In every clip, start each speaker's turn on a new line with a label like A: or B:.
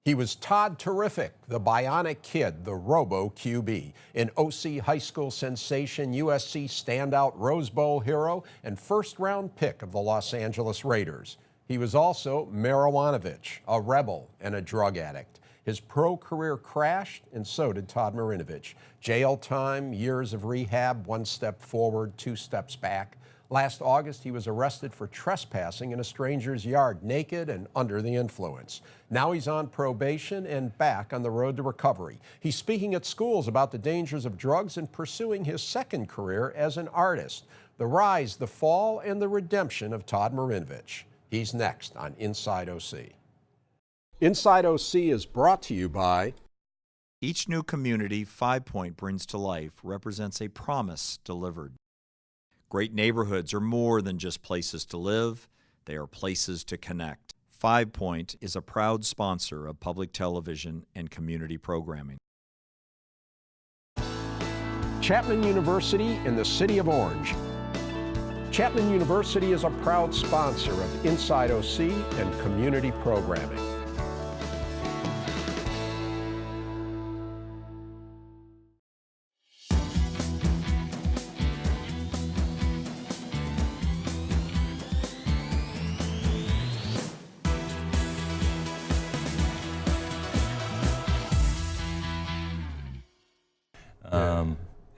A: He was Todd Terrific, the Bionic Kid, the Robo QB, an OC high school sensation, USC standout Rose Bowl hero, and first-round pick of the Los Angeles Raiders. He was also Marinovich, a rebel and a drug addict. His pro career crashed, and so did Todd Marinovich. Jail time, years of rehab, one step forward, two steps back. Last August, he was arrested for trespassing in a stranger's yard, naked and under the influence. Now he's on probation and back on the road to recovery. He's speaking at schools about the dangers of drugs and pursuing his second career as an artist. The rise, the fall, and the redemption of Todd Marinovich. He's next on Inside OC. Inside OC is brought to you by...
B: Each new community 5 Point brings to life represents a promise delivered. Great neighborhoods are more than just places to live, they are places to connect. 5 Point is a proud sponsor of public television and community programming.
A: Chapman University in the City of Orange. Chapman University is a proud sponsor of Inside OC and community programming.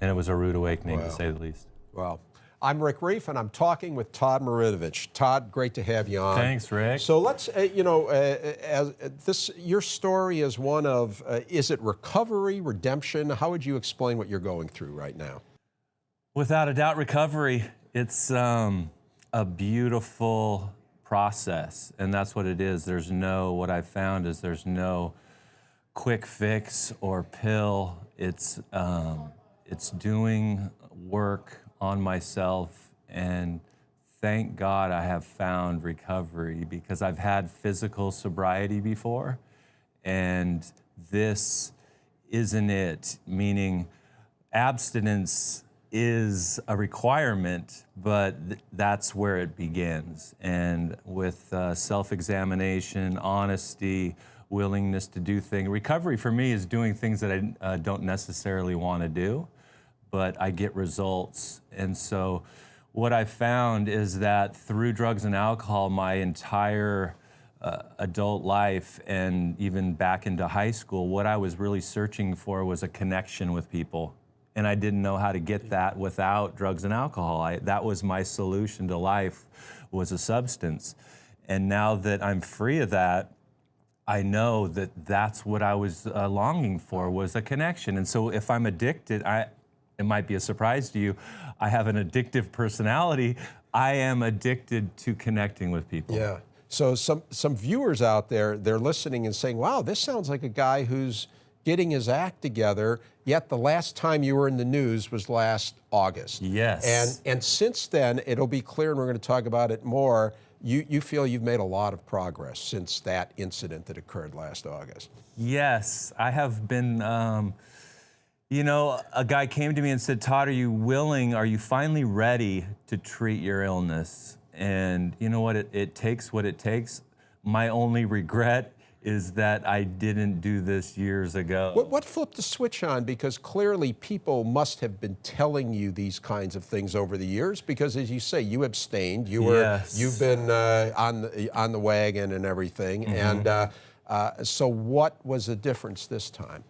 C: And it was a rude awakening, to say the least.
A: Well, I'm Rick Reiff, and I'm talking with Todd Marinovich. Todd, great to have you on.
C: Thanks, Rick.
A: So let's, your story is one of, is it recovery, redemption? How would you explain what you're going through right now?
C: Without a doubt, recovery. It's a beautiful process, and that's what it is. What I've found is there's no quick fix or pill. It's doing work on myself, and thank God I have found recovery, because I've had physical sobriety before, and this isn't it, meaning abstinence is a requirement, but that's where it begins. And with self-examination, honesty, willingness to do things. Recovery for me is doing things that I don't necessarily want to do, but I get results. And so what I found is that through drugs and alcohol, my entire adult life and even back into high school, what I was really searching for was a connection with people. And I didn't know how to get that without drugs and alcohol. That was my solution to life, was a substance. And now that I'm free of that, I know that that's what I was longing for, was a connection. And so if I'm addicted, it might be a surprise to you, I have an addictive personality. I am addicted to connecting with people.
A: Yeah. So some viewers out there, they're listening and saying, wow, this sounds like a guy who's getting his act together, yet the last time you were in the news was last August.
C: Yes.
A: And since then, it'll be clear, and we're going to talk about it more, you feel you've made a lot of progress since that incident that occurred last August.
C: Yes, I have been, a guy came to me and said, Todd, are you finally ready to treat your illness? And you know what, it takes what it takes. My only regret is that I didn't do this years ago.
A: What flipped the switch on? Because clearly people must have been telling you these kinds of things over the years, because as you say, you abstained, you've been on the wagon and everything. Mm-hmm. And so what was the difference this time?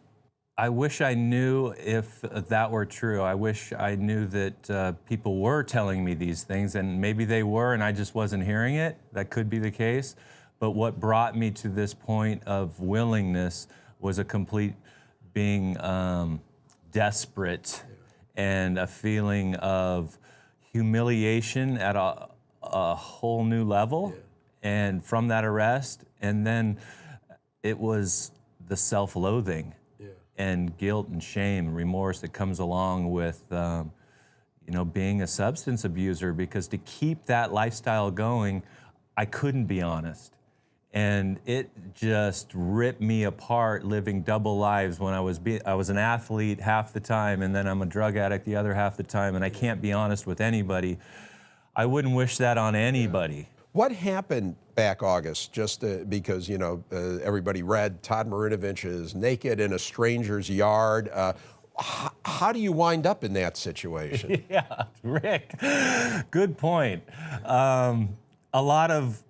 C: I wish I knew if that were true. I wish I knew that people were telling me these things, and maybe they were and I just wasn't hearing it. That could be the case. But what brought me to this point of willingness was a complete being desperate and a feeling of humiliation at a whole new level. And from that arrest, and then it was the self-loathing and guilt and shame and remorse that comes along with being a substance abuser, because to keep that lifestyle going, I couldn't be honest. And it just ripped me apart, living double lives when I was an athlete half the time, and then I'm a drug addict the other half the time, and I can't be honest with anybody. I wouldn't wish that on anybody.
A: What happened back August, just because, everybody read Todd Marinovich is naked in a stranger's yard. How do you wind up in that situation?
C: Yeah, Rick, good point. A lot of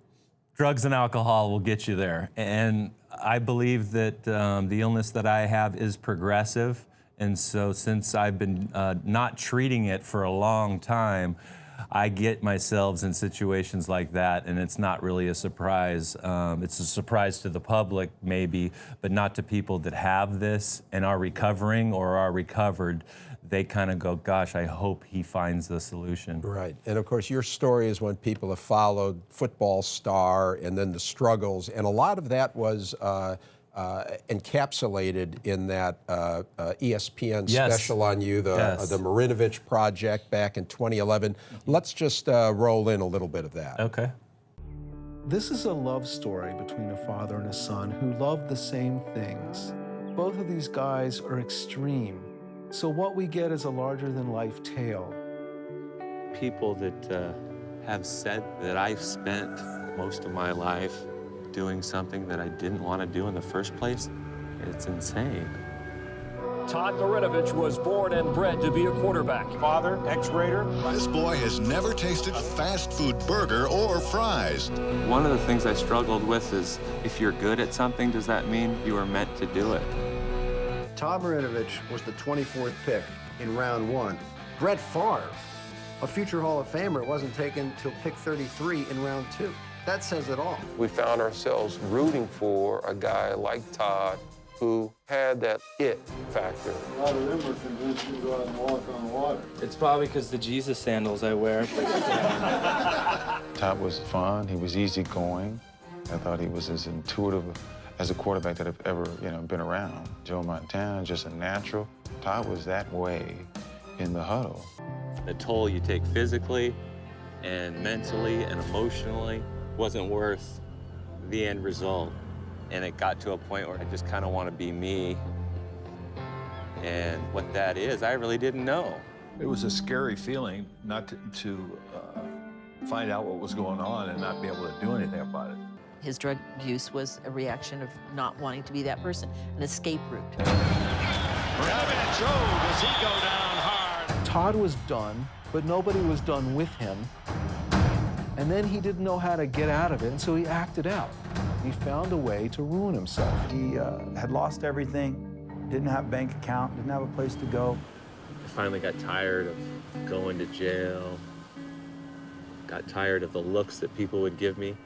C: drugs and alcohol will get you there. And I believe that the illness that I have is progressive. And so since I've been not treating it for a long time, I get myself in situations like that, and it's not really a surprise. It's a surprise to the public, maybe, but not to people that have this and are recovering or are recovered. They kind of go, gosh, I hope he finds the solution.
A: Right. And of course, your story is when people have followed football star and then the struggles, and a lot of that was encapsulated in that ESPN
C: Yes.
A: special on you,
C: Yes.
A: the Marinovich Project back in 2011. Let's just roll in a little bit of that.
C: Okay.
D: This is a love story between a father and a son who love the same things. Both of these guys are extreme, so what we get is a larger-than-life tale.
E: People that have said that I've spent most of my life doing something that I didn't want to do in the first place, it's insane.
F: Todd Marinovich was born and bred to be a quarterback. Father, ex-Raider.
G: This boy has never tasted a fast food burger or fries.
E: One of the things I struggled with is, if you're good at something, does that mean you were meant to do it?
H: Todd Marinovich was the 24th pick in round 1. Brett Favre, a future Hall of Famer, wasn't taken till pick 33 in round 2. That says it all.
I: We found ourselves rooting for a guy like Todd who had that it factor.
J: A lot of them are convinced you go out and walk on water.
K: It's probably because the Jesus sandals I wear.
L: Todd was fun. He was easygoing. I thought he was as intuitive as a quarterback that I've ever, been around. Joe Montana, just a natural. Todd was that way in the huddle.
E: The toll you take physically and mentally and emotionally wasn't worth the end result. And it got to a point where I just kind of want to be me. And what that is, I really didn't know.
M: It was a scary feeling not to find out what was going on and not be able to do anything about it.
N: His drug use was a reaction of not wanting to be that person, an escape route.
F: Marinovich, does he go down hard?
D: Todd was done, but nobody was done with him. And then he didn't know how to get out of it, and so he acted out. He found a way to ruin himself.
O: He had lost everything, didn't have a bank account, didn't have a place to go.
E: I finally got tired of going to jail, got tired of the looks that people would give me,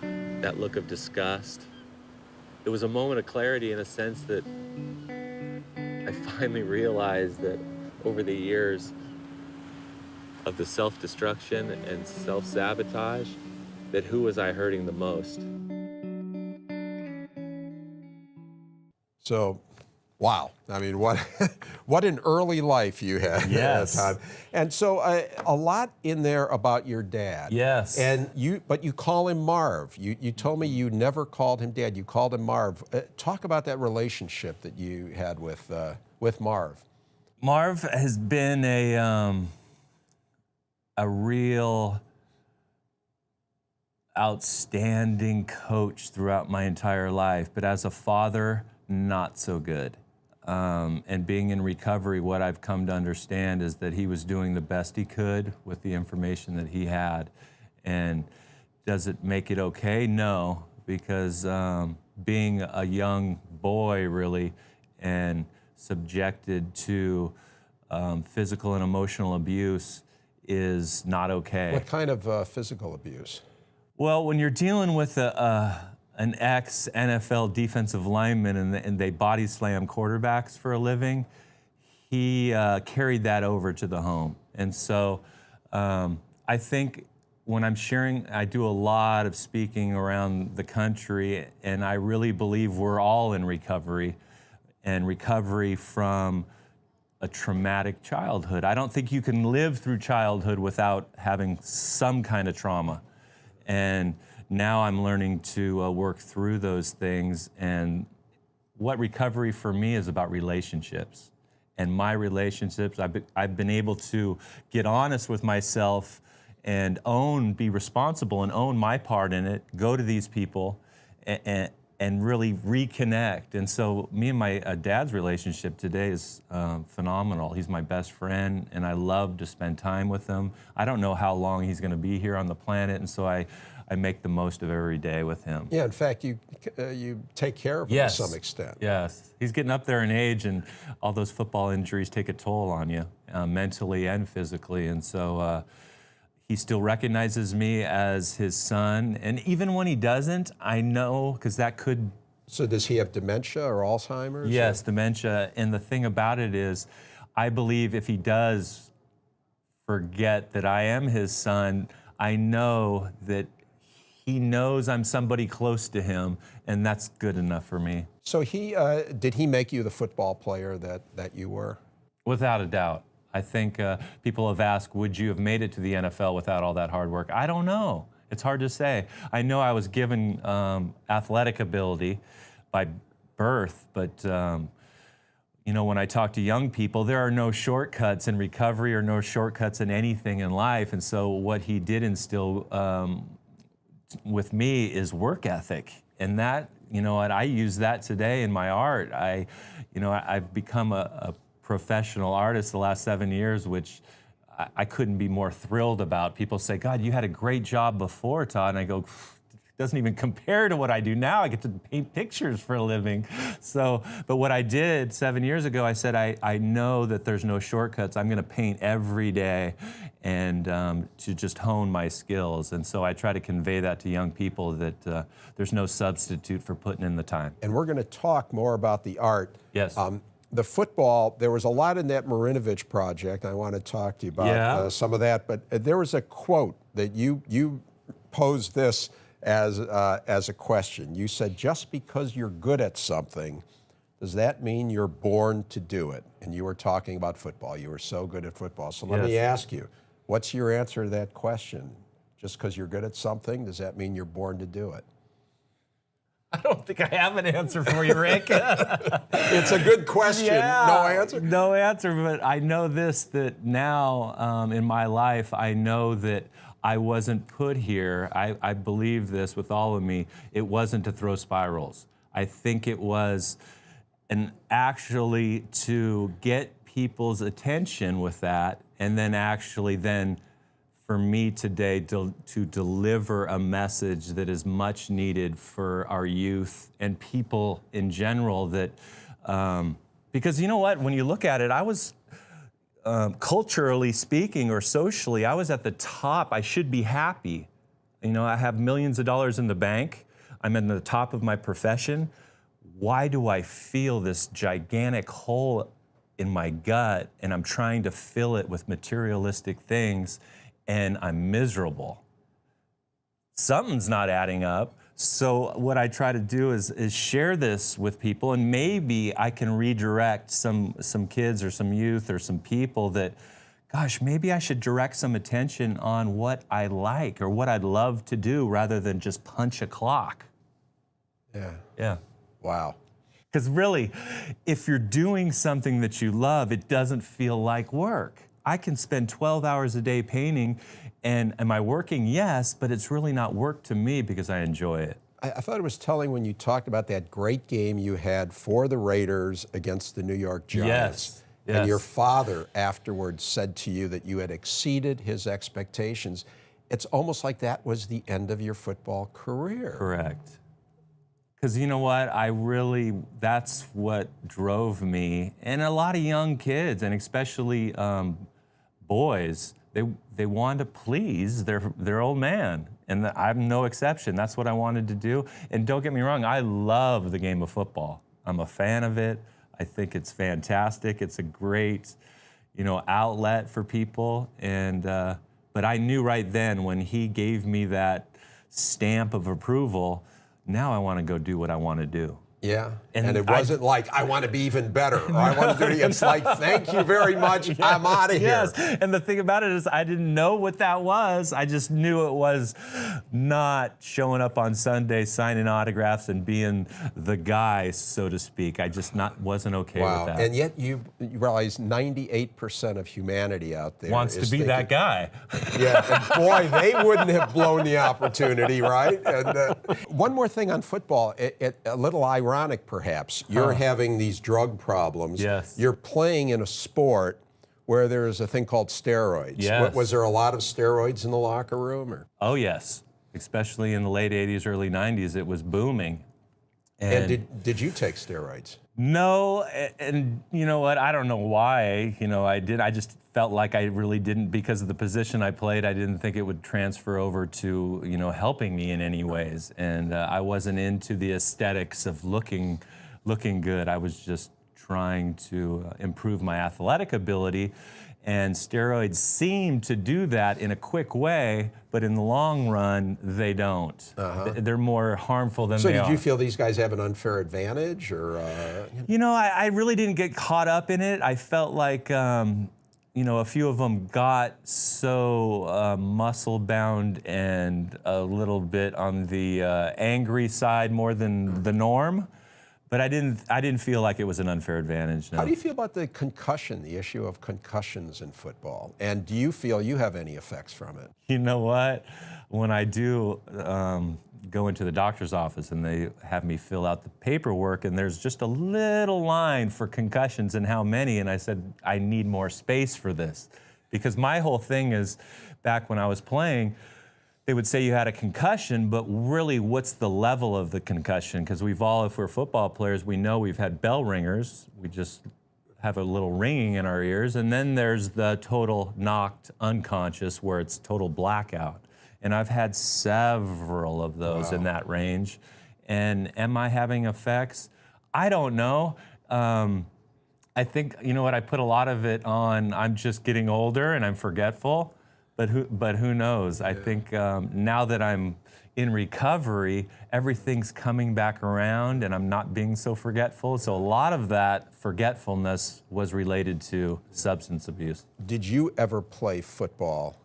E: that look of disgust. It was a moment of clarity in a sense that I finally realized that over the years of the self-destruction and self-sabotage, that who was I hurting the most?
A: So, wow. I mean, what an early life you had,
C: Yes.
A: Todd. And so a lot in there about your dad.
C: Yes.
A: But you call him Marv. You told me you never called him Dad. You called him Marv. Talk about that relationship that you had with Marv.
C: Marv has been a real outstanding coach throughout my entire life, but as a father, not so good. And being in recovery, what I've come to understand is that he was doing the best he could with the information that he had. And does it make it okay? No, because being a young boy, really, and subjected to physical and emotional abuse is not okay.
A: What kind of physical abuse?
C: Well, when you're dealing with an ex-NFL defensive lineman and they body slam quarterbacks for a living, he carried that over to the home. And so I think when I'm sharing, I do a lot of speaking around the country, and I really believe we're all in recovery, and recovery from a traumatic childhood. I don't think you can live through childhood without having some kind of trauma. And now I'm learning to work through those things. And what recovery for me is about relationships. And my relationships, I've been able to get honest with myself and be responsible and own my part in it, go to these people and really reconnect. And so me and my dad's relationship today is phenomenal. He's my best friend, and I love to spend time with him. I don't know how long he's going to be here on the planet, and so I make the most of every day with him.
A: Yeah, in fact, you take care of him to some extent.
C: Yes, he's getting up there in age, and all those football injuries take a toll on you, mentally and physically. And so he still recognizes me as his son. And even when he doesn't, I know, because that could...
A: So does he have dementia or Alzheimer's?
C: Yes, dementia. And the thing about it is, I believe if he does forget that I am his son, I know that he knows I'm somebody close to him, and that's good enough for me.
A: So did he make you the football player that you were?
C: Without a doubt. I think people have asked, would you have made it to the NFL without all that hard work? I don't know. It's hard to say. I know I was given athletic ability by birth, but you know, when I talk to young people, there are no shortcuts in recovery or no shortcuts in anything in life. And so what he did instill with me is work ethic. And that, you know, and I use that today in my art. I've become a professional artist the last 7 years, which I couldn't be more thrilled about. People say, God, you had a great job before, Todd. And I go, it doesn't even compare to what I do now. I get to paint pictures for a living. So, but what I did 7 years ago, I said, I know that there's no shortcuts. I'm gonna paint every day and to just hone my skills. And so I try to convey that to young people that there's no substitute for putting in the time.
A: And we're gonna talk more about the art.
C: Yes.
A: The football, there was a lot in that Marinovich project. I want to talk to you about some of that, but there was a quote that you posed this as a question. You said, just because you're good at something, does that mean you're born to do it? And you were talking about football. You were so good at football. So let me ask you, what's your answer to that question? Just because you're good at something, does that mean you're born to do it?
C: I don't think I have an answer for you, Rick.
A: It's a good question.
C: Yeah,
A: no answer?
C: No answer, but I know this, that now in my life, I know that I wasn't put here. I believe this with all of me. It wasn't to throw spirals. I think it was actually to get people's attention with that, and then actually for me today to deliver a message that is much needed for our youth and people in general, that because you know what, when you look at it, I was culturally speaking or socially, I was at the top. I should be happy. You know, I have millions of dollars in the bank. I'm in the top of my profession. Why do I feel this gigantic hole in my gut, and I'm trying to fill it with materialistic things, and I'm miserable? Something's not adding up. So what I try to do is share this with people, and maybe I can redirect some kids or some youth or some people that, gosh, maybe I should direct some attention on what I like or what I'd love to do rather than just punch a clock.
A: Yeah.
C: Yeah.
A: Wow.
C: Because really, if you're doing something that you love, it doesn't feel like work. I can spend 12 hours a day painting, and am I working? Yes, but it's really not work to me because I enjoy it.
A: I thought it was telling when you talked about that great game you had for the Raiders against the New York Giants.
C: Yes. Yes.
A: And your father afterwards said to you that you had exceeded his expectations. It's almost like that was the end of your football career.
C: Correct. Because you know what, that's what drove me, and a lot of young kids, and especially boys, they want to please their old man, and I'm no exception. That's what I wanted to do. And don't get me wrong, I love the game of football. I'm a fan of it. I think it's fantastic. It's a great, outlet for people. And but I knew right then when he gave me that stamp of approval, now I want to go do what I want to do.
A: Yeah, and it wasn't like, I want to be even better, or I want to do it. It's like, thank you very much, yes, I'm out of here.
C: Yes, and the thing about it is I didn't know what that was. I just knew it was not showing up on Sunday, signing autographs, and being the guy, so to speak. I just wasn't okay with that.
A: And yet you realize 98% of humanity out there
C: wants to be that guy.
A: Yeah, and boy, they wouldn't have blown the opportunity, right? And one more thing on football, a little ironic perhaps. You're having these drug problems.
C: Yes.
A: You're playing in a sport where there's a thing called steroids.
C: Yes.
A: Was there a lot of steroids in the locker room? Or?
C: Oh, yes. Especially in the late 80s, early 90s, it was booming.
A: And did you take steroids?
C: No, and you know what? I don't know why. I did. I just felt like I really didn't, because of the position I played. I didn't think it would transfer over to helping me in any ways, and I wasn't into the aesthetics of looking good. I was just trying to improve my athletic ability. And steroids seem to do that in a quick way, but in the long run, they don't. They're more harmful than they are.
A: So did you feel these guys have an unfair advantage? Or,
C: I really didn't get caught up in it. I felt like, a few of them got so muscle-bound and a little bit on the angry side more than the norm. But I didn't feel like it was an unfair advantage, no.
A: How do you feel about the issue of concussions in football? And do you feel you have any effects from it?
C: You know what? When I do go into the doctor's office and they have me fill out the paperwork and there's just a little line for concussions and how many, and I said, I need more space for this. Because my whole thing is, back when I was playing, they would say you had a concussion, but really, what's the level of the concussion? Because if we're football players, we know we've had bell ringers. We just have a little ringing in our ears. And then there's the total knocked unconscious, where it's total blackout. And I've had several of those in that range. And am I having effects? I don't know. I think, I put a lot of it on, I'm just getting older and I'm forgetful. But who knows? I think now that I'm in recovery, everything's coming back around and I'm not being so forgetful. So a lot of that forgetfulness was related to substance abuse.
A: Did you ever play football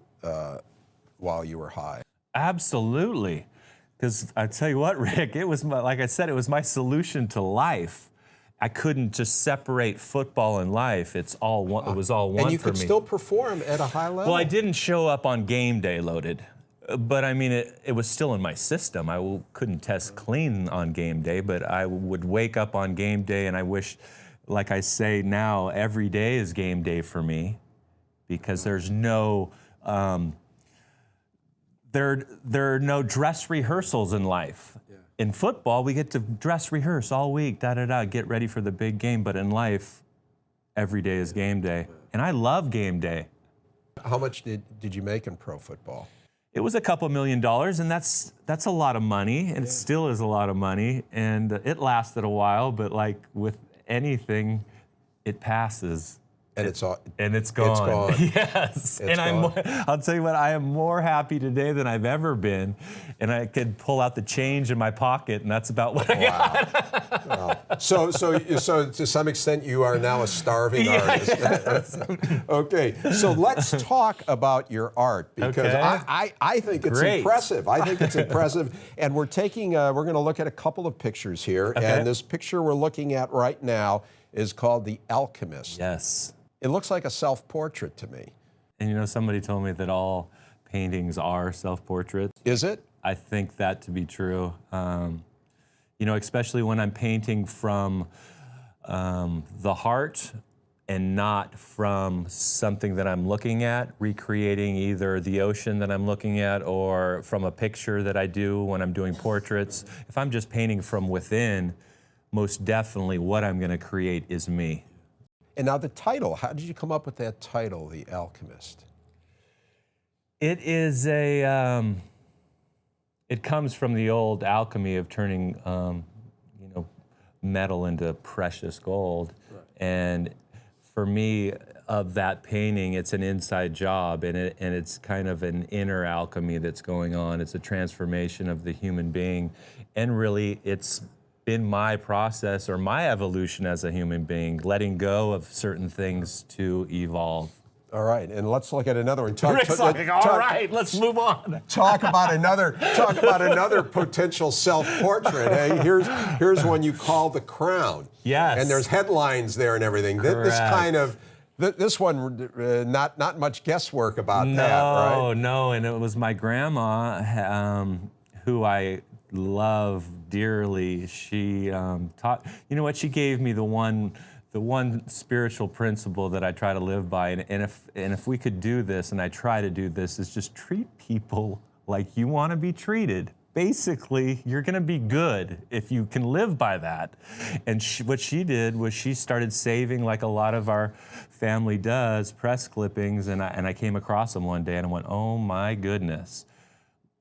A: while you were high?
C: Absolutely. Because I tell you what, Rick, it was like I said, it was my solution to life. I couldn't just separate football and life. It was all one for me.
A: And you could still perform at a high level?
C: Well, I didn't show up on game day loaded, but I mean, it was still in my system. I couldn't test clean on game day, but I would wake up on game day, and I wish, like I say now, every day is game day for me, because there's no, there are no dress rehearsals in life. In football, we get to dress rehearse all week, get ready for the big game. But in life, every day is game day. And I love game day.
A: How much did you make in pro football?
C: It was a couple $1 million, and that's a lot of money, and it still is a lot of money. And it lasted a while, but like with anything, it passes.
A: And it's gone.
C: It's gone. Yes. I'll tell you what, I am more happy today than I've ever been. And I could pull out the change in my pocket, and that's about what I got.
A: Wow. So to some extent, you are now a starving artist. Okay. So let's talk about your art, because I think it's impressive. I think it's impressive. And we're going to look at a couple of pictures here. Okay. And this picture we're looking at right now is called The Alchemist.
C: Yes.
A: It looks like a self-portrait to me.
C: And somebody told me that all paintings are self-portraits.
A: Is it?
C: I think that to be true. Especially when I'm painting from the heart and not from something that I'm looking at, recreating either the ocean that I'm looking at or from a picture that I do when I'm doing portraits. If I'm just painting from within, most definitely what I'm going to create is me.
A: And now the title, how did you come up with that title, The Alchemist?
C: It is it comes from the old alchemy of turning, metal into precious gold. Right. And for me, of that painting, it's an inside job, and it's kind of an inner alchemy that's going on. It's a transformation of the human being, and really, it's been my process or my evolution as a human being, letting go of certain things to evolve.
A: All right, and let's look at another one.
C: Rick's like, all right, let's move on.
A: Talk about another potential self-portrait. Hey, here's one you call The Crown.
C: Yes.
A: And there's headlines there and everything. This kind of, this one, not much guesswork about that, right?
C: No, and it was my grandma, who I love dearly. She taught, you know what, she gave me the one spiritual principle that I try to live by, and if we could do this, and I try to do this, is just treat people like you want to be treated. Basically, you're going to be good if you can live by that. And what she did was she started saving, like a lot of our family does, press clippings, and I came across them one day, and I went, oh my goodness,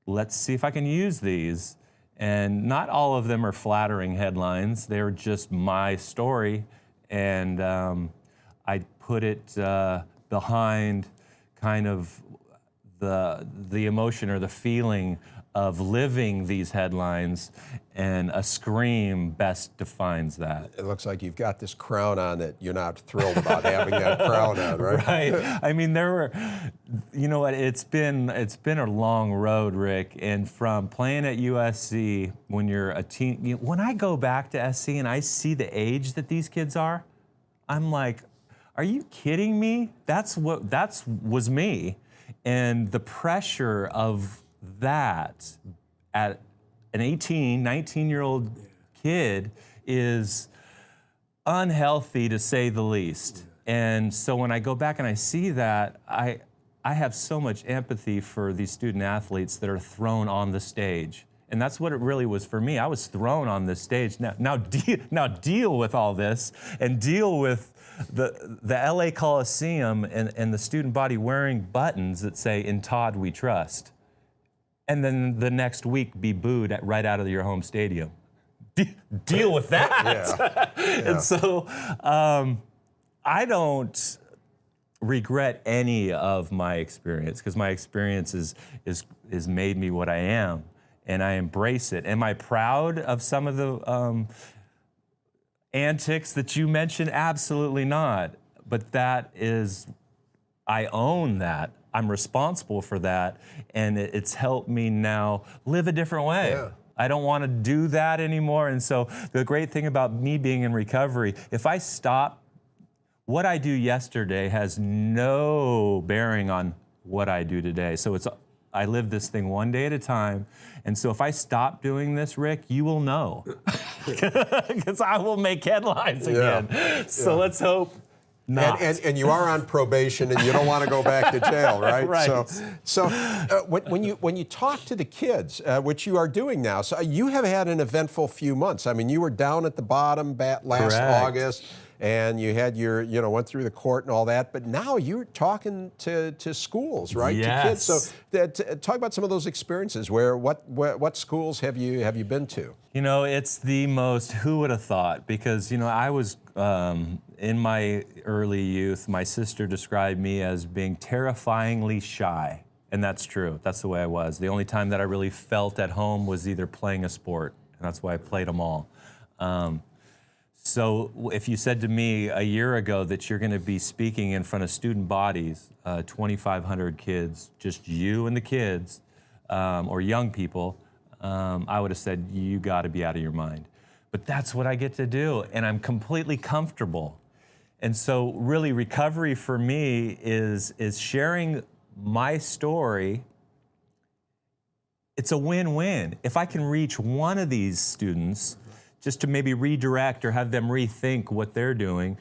C: let's see if I can use these. And not all of them are flattering headlines. They're just my story. And I put it behind kind of the emotion or the feeling of living these headlines, and a scream best defines that.
A: It looks like you've got this crown on that you're not thrilled about having that crown on, right?
C: Right. I mean, there were, you know what, it's been a long road, Rick, and from playing at USC when you're a teen, when I go back to SC and I see the age that these kids are, I'm like, are you kidding me? That was me. And the pressure of that at an 18, 19-year-old kid is unhealthy, to say the least. And so when I go back and I see that, I have so much empathy for these student athletes that are thrown on the stage. And that's what it really was for me. I was thrown on this stage. Now deal with all this, and deal with the LA Coliseum and the student body wearing buttons that say, "In Todd we trust." And then the next week be booed right out of your home stadium. Deal with that.
A: Yeah.
C: And so I don't regret any of my experience, because my experience is made me what I am, and I embrace it. Am I proud of some of the antics that you mentioned? Absolutely not. But that is, I own that. I'm responsible for that, and it's helped me now live a different way.
A: Yeah.
C: I don't want to do that anymore. And so the great thing about me being in recovery, if I stop, what I do yesterday has no bearing on what I do today. So I live this thing one day at a time. And so if I stop doing this, Rick, you will know, because I will make headlines again. So let's hope not.
A: And you are on probation, and you don't want to go back to jail, right?
C: Right.
A: So when you talk to the kids, which you are doing now, so you have had an eventful few months. I mean, you were down at the bottom last August, and you had went through the court and all that, but now you're talking to schools, right?
C: Yes.
A: To kids. So talk about some of those experiences. What schools have you been to?
C: You know, it's the most, who would have thought? Because, I was, in my early youth, my sister described me as being terrifyingly shy. And that's true. That's the way I was. The only time that I really felt at home was either playing a sport, and that's why I played them all. So if you said to me a year ago that you're going to be speaking in front of student bodies, 2,500 kids, just you and the kids, or young people, I would have said, you got to be out of your mind. But that's what I get to do, and I'm completely comfortable. And so really recovery for me is sharing my story. It's a win-win. If I can reach one of these students just to maybe redirect or have them rethink what they're doing,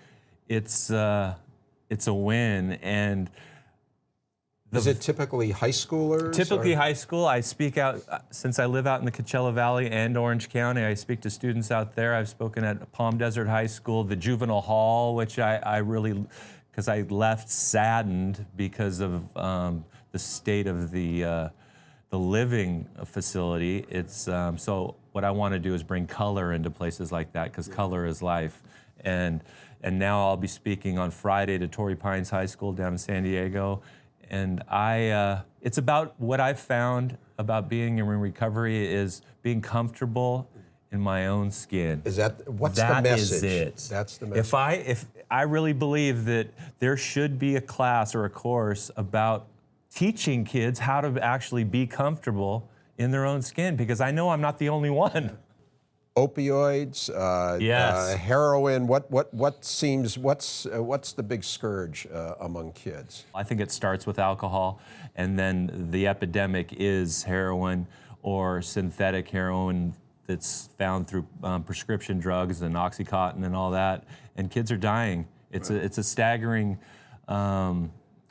C: it's a win. And
A: is it typically high schoolers?
C: Typically high school. I speak out, since I live out in the Coachella Valley and Orange County, I speak to students out there. I've spoken at Palm Desert High School, the juvenile hall, which I really, because I left saddened because of the state of the living facility. It's so what I want to do is bring color into places like that, because color is life. And now I'll be speaking on Friday to Torrey Pines High School down in San Diego. And it's about what I've found about being in recovery is being comfortable in my own skin.
A: Is that what's the
C: That
A: message?
C: is it.
A: That's the message.
C: If I really believe that there should be a class or a course about teaching kids how to actually be comfortable in their own skin, because I know I'm not the only one.
A: Opioids,
C: Yes.
A: heroin. What's the big scourge among kids?
C: I think it starts with alcohol, and then the epidemic is heroin or synthetic heroin that's found through prescription drugs and Oxycontin and all that, and kids are dying. It's a staggering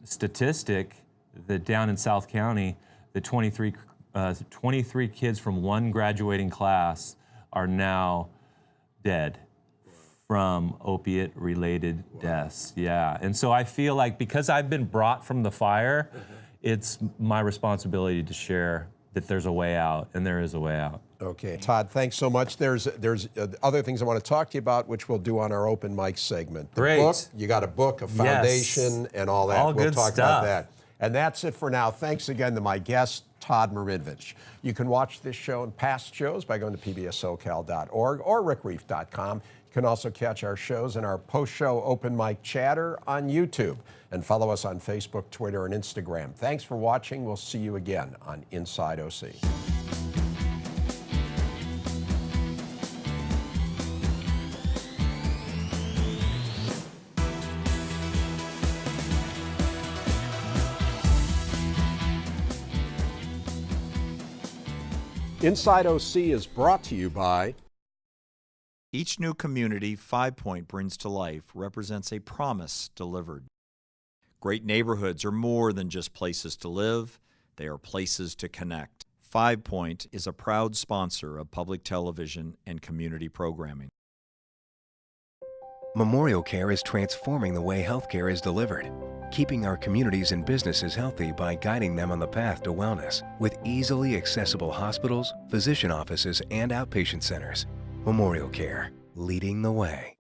C: statistic that down in South County, the 23 kids from one graduating class are now dead from opiate-related deaths. Yeah, and so I feel like because I've been brought from the fire, it's my responsibility to share that there's a way out, and there is a way out.
A: Okay, Todd, thanks so much. There's other things I want to talk to you about, which we'll do on our open mic segment. The
C: Great.
A: book, you got a book, a foundation, and all that.
C: All
A: we'll
C: good
A: talk
C: stuff.
A: about that. And that's it for now. Thanks again to my guest, Todd Marinovich. You can watch this show and past shows by going to pbssocal.org or rickreiff.com. You can also catch our shows in our post-show open mic chatter on YouTube. And follow us on Facebook, Twitter, and Instagram. Thanks for watching. We'll see you again on Inside OC. Inside OC is brought to you by...
B: Each new community 5 Point brings to life represents a promise delivered. Great neighborhoods are more than just places to live, they are places to connect. 5 Point is a proud sponsor of public television and community programming.
P: Memorial Care is transforming the way healthcare is delivered, keeping our communities and businesses healthy by guiding them on the path to wellness with easily accessible hospitals, physician offices, and outpatient centers. Memorial Care, leading the way.